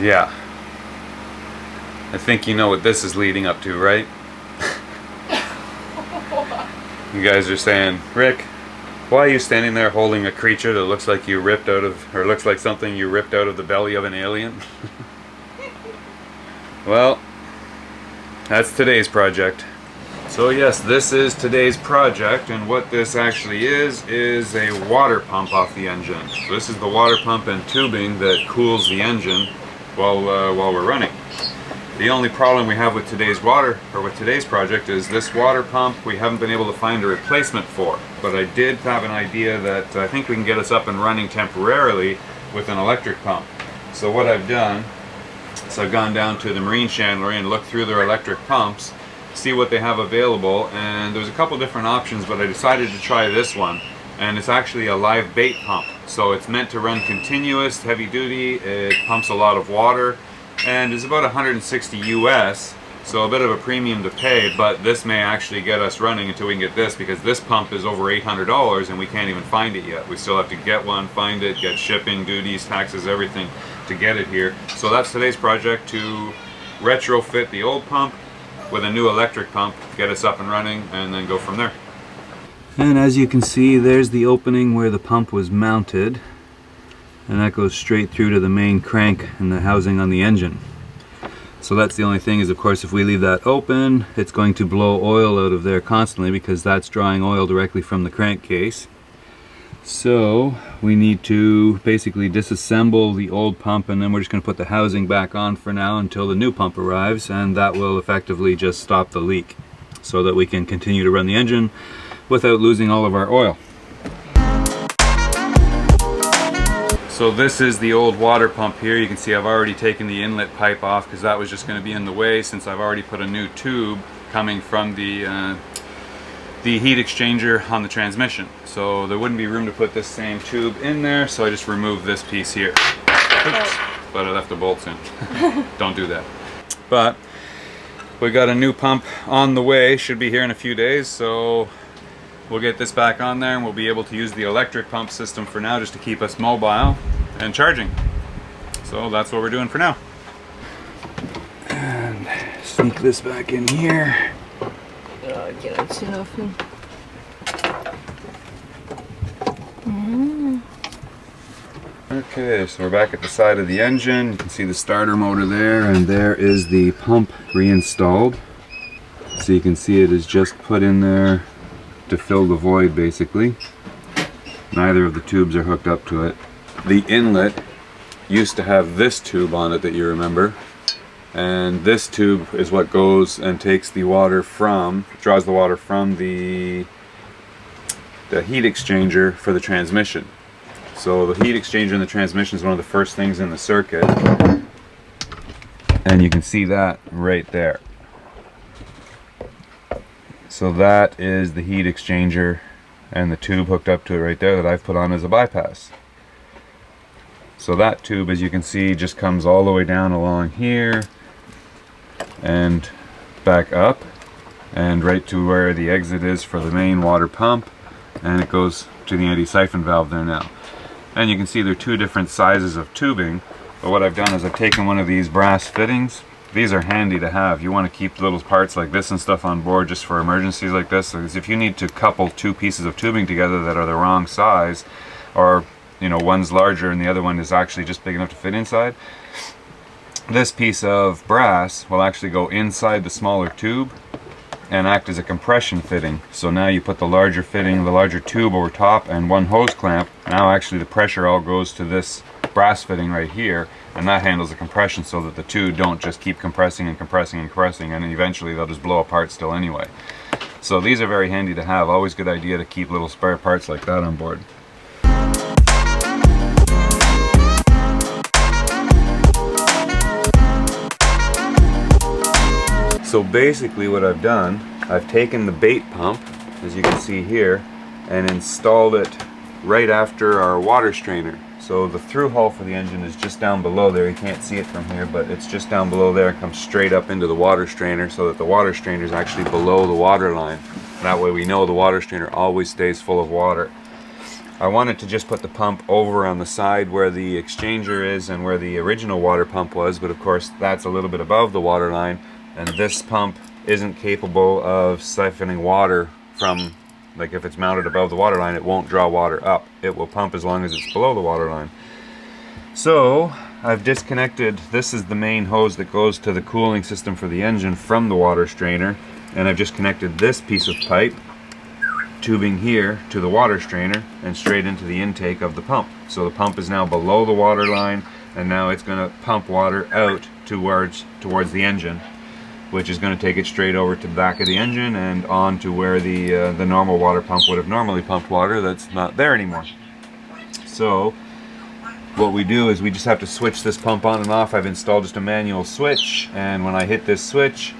Yeah. I think you know what this is leading up to, right? You guys are saying, Rick, why are you standing there holding a creature that looks like you ripped out of, or looks like something you ripped out of the belly of an alien? Well, that's today's project. So yes, this is today's project, and what this actually is a water pump off the engine. So this is the water pump and tubing that cools the engine while we're running. The only problem we have with today's project is this water pump we haven't been able to find a replacement for. But I did have an idea that I think we can get us up and running temporarily with an electric pump. So what I've done is I've gone down to the marine chandlery and looked through their electric pumps, see what they have available, and there's a couple different options, but I decided to try this one. And it's actually a live bait pump. So it's meant to run continuous, heavy duty, it pumps a lot of water, and is about 160 US, so a bit of a premium to pay, but this may actually get us running until we can get this, because this pump is over $800 and we can't even find it yet. We still have to get one, find it, get shipping, duties, taxes, everything to get it here. So that's today's project, to retrofit the old pump with a new electric pump, get us up and running, and then go from there. And as you can see, there's the opening where the pump was mounted, and that goes straight through to the main crank and the housing on the engine. So that's the only thing, is of course if we leave that open, it's going to blow oil out of there constantly, because that's drawing oil directly from the crankcase. So we need to basically disassemble the old pump, and then we're just going to put the housing back on for now until the new pump arrives, and that will effectively just stop the leak so that we can continue to run the engine without losing all of our oil. So this is the old water pump here. You can see I've already taken the inlet pipe off because that was just going to be in the way, since I've already put a new tube coming from the heat exchanger on the transmission. So there wouldn't be room to put this same tube in there, so I just removed this piece here. Oops, but I left the bolts in. Don't do that. But we got a new pump on the way, should be here in a few days, so we'll get this back on there and we'll be able to use the electric pump system for now, just to keep us mobile and charging. So that's what we're doing for now. And sneak this back in here. Get it soon open. Okay, so we're back at the side of the engine. You can see the starter motor there, and there is the pump reinstalled. So you can see it is just put in there to fill the void, basically. Neither of the tubes are hooked up to it. The inlet used to have this tube on it that you remember, and this tube is what goes and takes the water from, draws the water from the heat exchanger for the transmission. So the heat exchanger in the transmission is one of the first things in the circuit, and you can see that right there. So that is the heat exchanger and the tube hooked up to it right there that I've put on as a bypass. So that tube, as you can see, just comes all the way down along here and back up and right to where the exit is for the main water pump, and it goes to the anti-siphon valve there now. And you can see there are two different sizes of tubing, but what I've done is I've taken one of these brass fittings. These are handy to have. You want to keep little parts like this and stuff on board just for emergencies like this. Because if you need to couple two pieces of tubing together that are the wrong size, or you know, one's larger and the other one is actually just big enough to fit inside, this piece of brass will actually go inside the smaller tube and act as a compression fitting. So now you put the larger fitting, the larger tube over top, and one hose clamp. Now actually the pressure all goes to this brass fitting right here, and that handles the compression so that the two don't just keep compressing and compressing and compressing, and eventually they'll just blow apart still anyway. So these are very handy to have. Always good idea to keep little spare parts like that on board. So basically what I've done, I've taken the bait pump, as you can see here, and installed it right after our water strainer. So the through hull for the engine is just down below there. You can't see it from here, but it's just down below there. It comes straight up into the water strainer, so that the water strainer is actually below the water line. That way we know the water strainer always stays full of water. I wanted to just put the pump over on the side where the exchanger is and where the original water pump was, but of course that's a little bit above the water line, and this pump isn't capable of siphoning water from, like if it's mounted above the water line, it won't draw water up. It will pump as long as it's below the water line. So I've disconnected, this is the main hose that goes to the cooling system for the engine from the water strainer, and I've just connected this piece of pipe tubing here to the water strainer and straight into the intake of the pump. So the pump is now below the water line, and now it's going to pump water out towards the engine, which is going to take it straight over to the back of the engine and on to where the normal water pump would have normally pumped water that's not there anymore. So what we do is we just have to switch this pump on and off. I've installed just a manual switch, and when I hit this switch,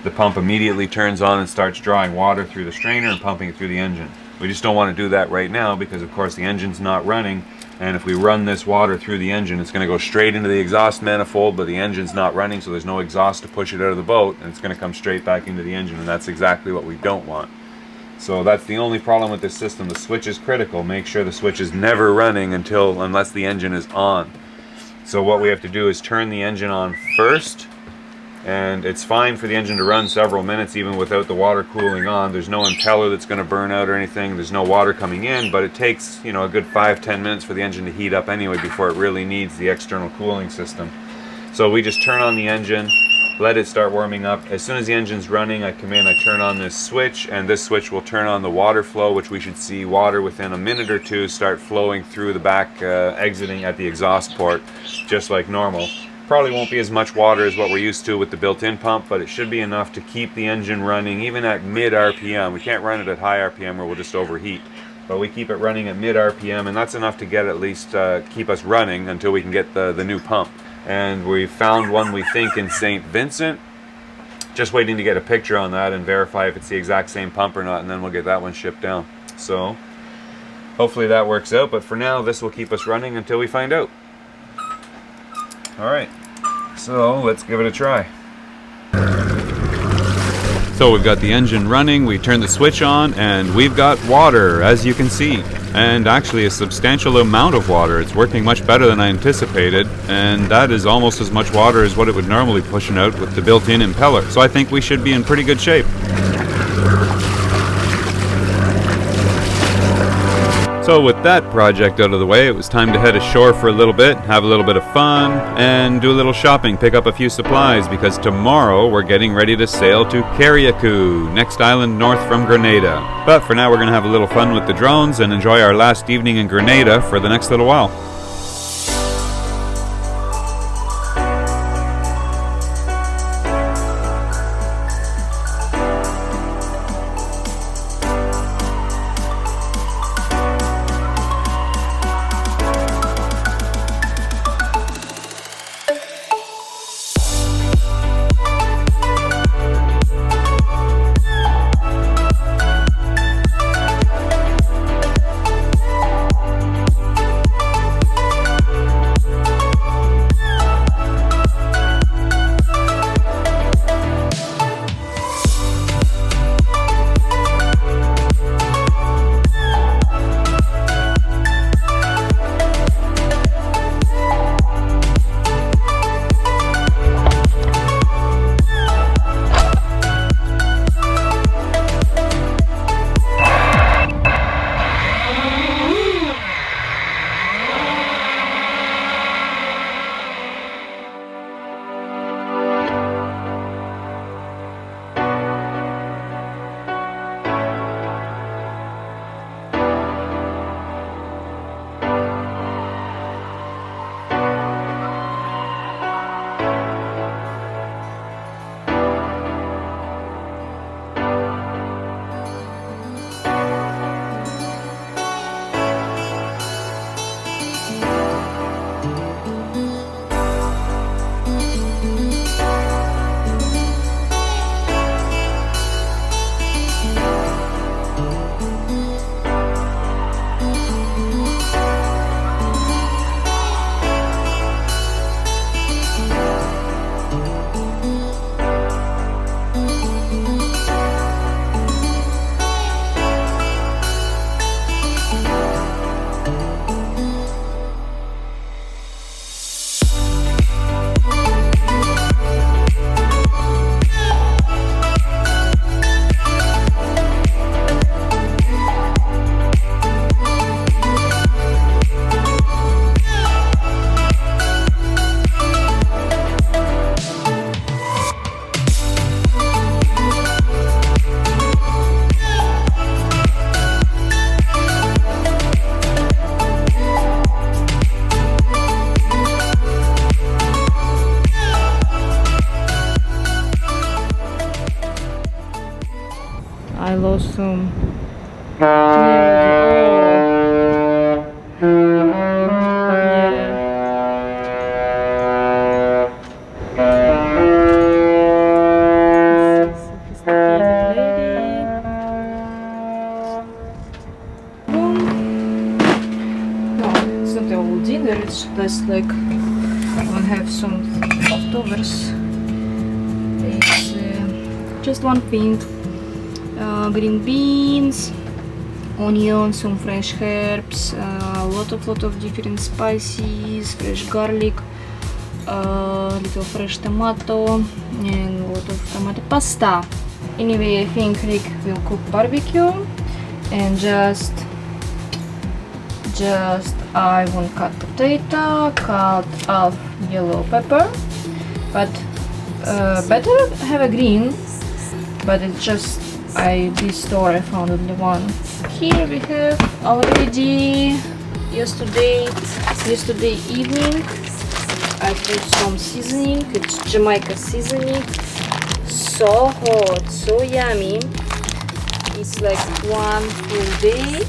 the pump immediately turns on and starts drawing water through the strainer and pumping it through the engine. We just don't want to do that right now because of course the engine's not running, and if we run this water through the engine, it's going to go straight into the exhaust manifold, but the engine's not running, so there's no exhaust to push it out of the boat, and it's going to come straight back into the engine, and that's exactly what we don't want. So that's the only problem with this system. The switch is critical. Make sure the switch is never running unless the engine is on. So what we have to do is turn the engine on first, and it's fine for the engine to run several minutes even without the water cooling on. There's no impeller that's going to burn out or anything. There's no water coming in, but it takes, you know, a good 5-10 minutes for the engine to heat up anyway before it really needs the external cooling system. So we just turn on the engine, let it start warming up. As soon as the engine's running, I come in, I turn on this switch, and this switch will turn on the water flow, which we should see water within a minute or two start flowing through the back, exiting at the exhaust port, just like normal. Probably won't be as much water as what we're used to with the built-in pump, but it should be enough to keep the engine running even at mid RPM. We can't run it at high RPM or we'll just overheat, but we keep it running at mid RPM, and that's enough to get at least keep us running until we can get the new pump. And we found one, we think, in St. Vincent. Just waiting to get a picture on that and verify if it's the exact same pump or not, and then we'll get that one shipped down. So hopefully that works out, but for now this will keep us running until we find out. Alright, so let's give it a try. So we've got the engine running, we turn the switch on, and we've got water, as you can see. And actually a substantial amount of water. It's working much better than I anticipated, and that is almost as much water as what it would normally pushing out with the built-in impeller. So I think we should be in pretty good shape. So with that project out of the way, it was time to head ashore for a little bit, have a little bit of fun, and do a little shopping, pick up a few supplies, because tomorrow we're getting ready to sail to Carriacou, next island north from Grenada. But for now we're going to have a little fun with the drones and enjoy our last evening in Grenada for the next little while. some melody. Oh, yeah. This is sophisticated lady. Boom. No, it's not a whole dinner. It's just like we'll have some leftovers. It's just one thing. Green beans, onions, some fresh herbs, a lot of different spices, fresh garlic, little fresh tomato, and a lot of tomato pasta. Anyway, I think Rick will cook barbecue, and just I won't cut potato, cut off yellow pepper, but better have a green, but it's just this store I found only one. Here we have already yesterday evening I put some seasoning. It's Jamaica seasoning. So hot, so yummy. It's like one full day.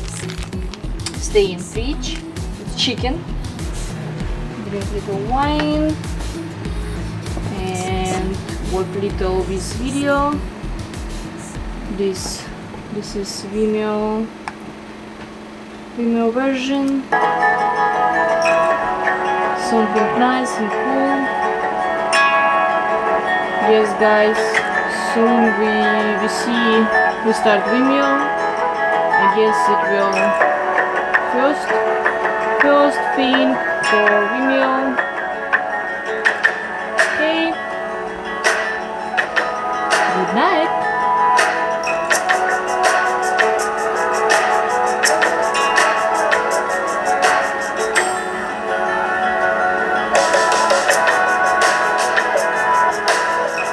Stay in fridge. It's chicken. Drink little wine and work little this video. This is Vimeo version. Something nice and cool. Yes, guys. Soon we start Vimeo. I guess it will first thing for Vimeo